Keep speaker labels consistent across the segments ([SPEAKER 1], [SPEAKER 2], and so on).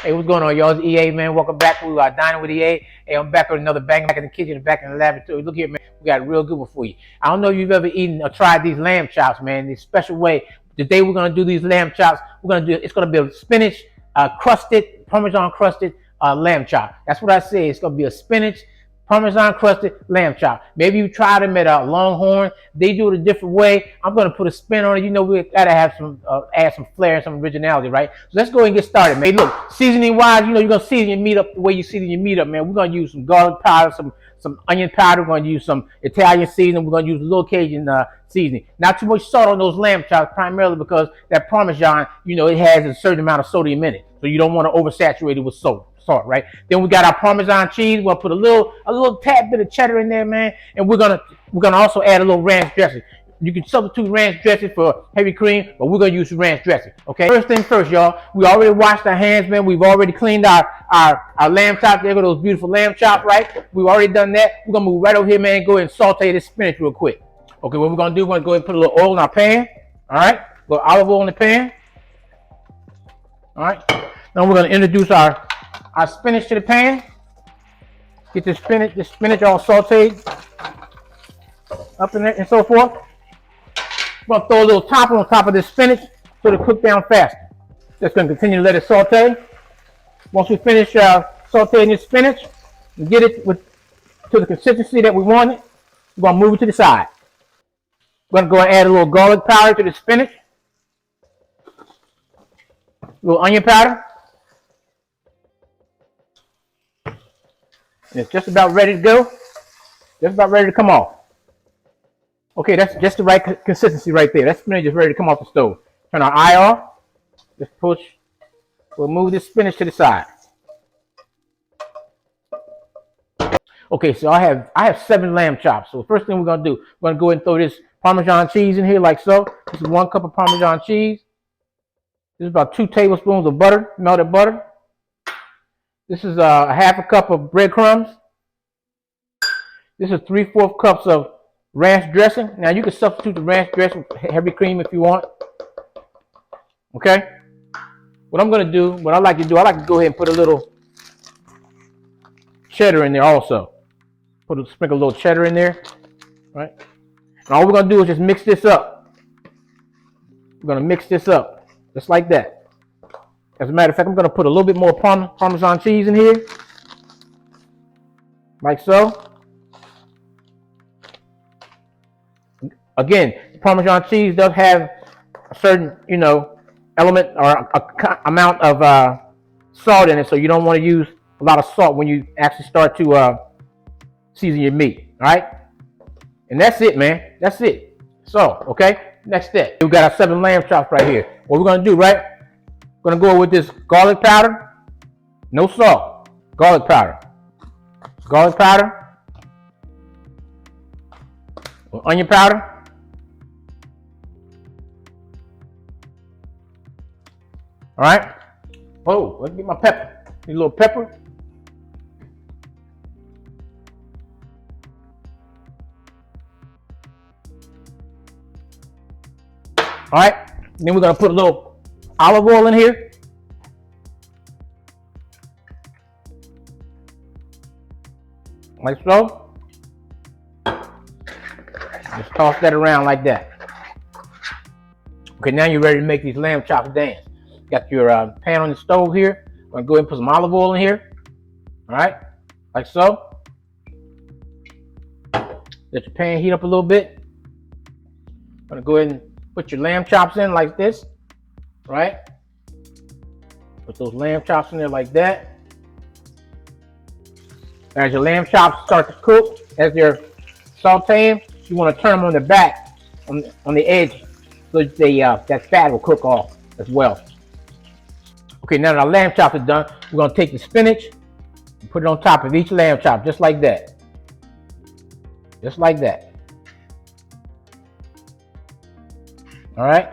[SPEAKER 1] Hey, what's going on, y'all? It's EA, man. Welcome back to Dining with EA. Hey, I'm back with another bang back in the kitchen, back in the laboratory. Look here, man. We got a real good one for you. I don't know if you've ever eaten or tried these lamb chops, man. This special way. Today we're gonna do these lamb chops. It's gonna be a spinach crusted, Parmesan crusted lamb chop. That's what I say. It's gonna be a spinach Parmesan crusted lamb chop. Maybe you tried them at Longhorn. They do it a different way. I'm gonna put a spin on it. You know, we gotta have some add some flair and some originality, right? So let's go ahead and get started, man. Hey, look, seasoning wise, you know, you're gonna season your meat up the way you season your meat up, man. We're gonna use some garlic powder, some onion powder. We're gonna use some Italian seasoning. We're gonna use a little Cajun seasoning. Not too much salt on those lamb chops, primarily because that Parmesan, you know, it has a certain amount of sodium in it, so you don't want to oversaturate it with salt, right? Then we got our Parmesan cheese. We'll put a little tad bit of cheddar in there, man, and we're gonna also add a little ranch dressing. You can substitute ranch dressing for heavy cream, but we're gonna use ranch dressing. Okay. First thing first, y'all. We already washed our hands, man. We've already cleaned our lamb chops. There go those beautiful lamb chops, right? We've already done that. We're gonna move right over here, man. And go ahead and saute this spinach real quick. Okay. What we're gonna do? We're gonna go ahead and put a little oil in our pan. All right. A little olive oil in the pan. All right. Now we're gonna introduce our spinach to the pan. Get the spinach all sauteed up in there and so forth. We're gonna throw a little topper on top of this spinach so it'll cook down faster. Just gonna continue to let it saute. Once we finish sauteing this spinach and get it to the consistency that we want it, we're gonna move it to the side. We're gonna go and add a little garlic powder to the spinach, a little onion powder. And it's just about ready to go. Just about ready to come off. Okay, that's just the right consistency right there. That spinach is ready to come off the stove. Turn our eye off. Just push. We'll move this spinach to the side. Okay, so I have 7 lamb chops. So the first thing we're gonna do, we're gonna go ahead and throw this Parmesan cheese in here like so. This is 1 cup of Parmesan cheese. This is about 2 tablespoons of butter, melted butter. This is a half a cup of breadcrumbs. This is 3/4 cups of ranch dressing. Now you can substitute the ranch dressing for heavy cream if you want. Okay. What I'm gonna do, what I like to do, I like to go ahead and put a little cheddar in there also. Sprinkle a little cheddar in there. Right. And all we're gonna do is just mix this up. We're gonna mix this up just like that. As a matter of fact, I'm going to put a little bit more Parmesan cheese in here. Like so. Again, Parmesan cheese does have a certain, you know, element or amount of salt in it. So you don't want to use a lot of salt when you actually start to season your meat. All right. And that's it, man. That's it. So, okay. Next step. We've got our 7 lamb chops right here. What we're going to do, right? We're gonna go with this garlic powder, no salt, garlic powder, onion powder, all right. Oh, let's get my pepper. Need a little pepper. All right. And then we're gonna put a little olive oil in here. Like so. Just toss that around like that. Okay, now you're ready to make these lamb chops dance. Got your pan on the stove here. I'm gonna go ahead and put some olive oil in here. All right, like so. Let your pan heat up a little bit. I'm gonna go ahead and put your lamb chops in like this. Right? Put those lamb chops in there like that. As your lamb chops start to cook, as they're sauteing, you want to turn them on the back, on the edge, so that fat will cook off as well. Okay, now that our lamb chops are done, we're going to take the spinach and put it on top of each lamb chop, just like that. Just like that. All right?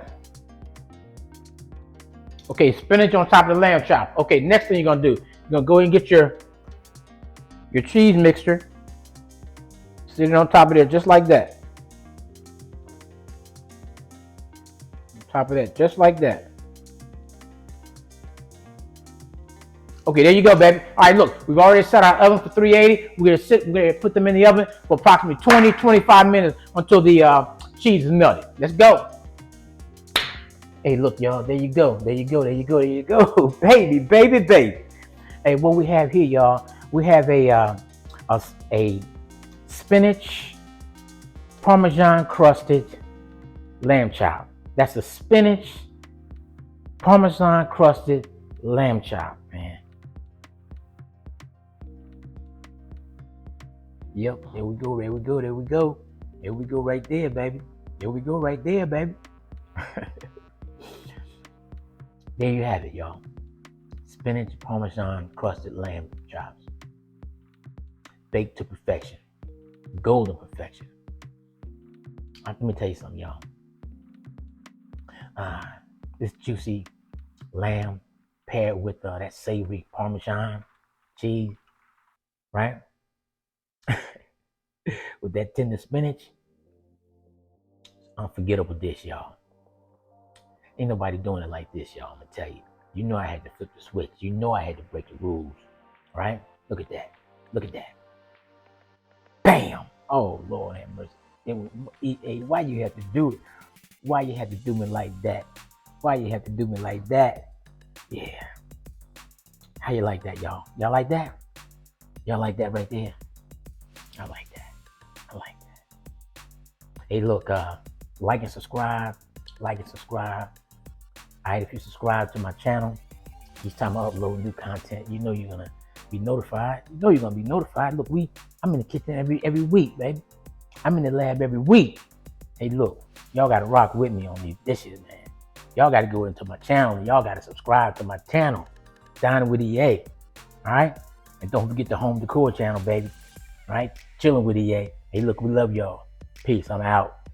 [SPEAKER 1] Okay, spinach on top of the lamb chop. Okay, next thing you're gonna do, you're gonna go and get your cheese mixture, sit it on top of there just like that. On top of that, just like that. Okay, there you go, baby. All right, look, we've already set our oven for 380. We're gonna put them in the oven for approximately 20, 25 minutes until the cheese is melted. Let's go. Hey, look, y'all. There you go. There you go. There you go. There you go. Baby, baby, baby. Hey, what we have here, y'all? We have a spinach Parmesan crusted lamb chop. That's a spinach Parmesan crusted lamb chop, man. Yep, there we go, there we go, there we go. There we go right there, baby. There we go right there, baby. There you have it, y'all. Spinach Parmesan crusted lamb chops. Baked to perfection. Golden perfection. Let me tell you something, y'all. This juicy lamb paired with that savory Parmesan cheese, right? With that tender spinach. Unforgettable dish, y'all. Ain't nobody doing it like this, y'all. I'm gonna tell you. You know I had to flip the switch. You know I had to break the rules, right? Look at that. Look at that. Bam! Oh, Lord have mercy. Why you have to do it? Why you have to do me like that? Why you have to do me like that? Yeah. How you like that, y'all? Y'all like that? Y'all like that right there? I like that. I like that. Hey, look, like and subscribe. Like and subscribe. All right, if you subscribe to my channel, each time I upload new content, you know you're gonna be notified. You know you're gonna be notified. Look, I'm in the kitchen every week, baby. I'm in the lab every week. Hey, look, y'all gotta rock with me on these dishes, man. Y'all gotta go into my channel. Y'all gotta subscribe to my channel, Dining with EA. All right, and don't forget the home decor channel, baby. All right, chilling with EA. Hey, look, we love y'all. Peace. I'm out.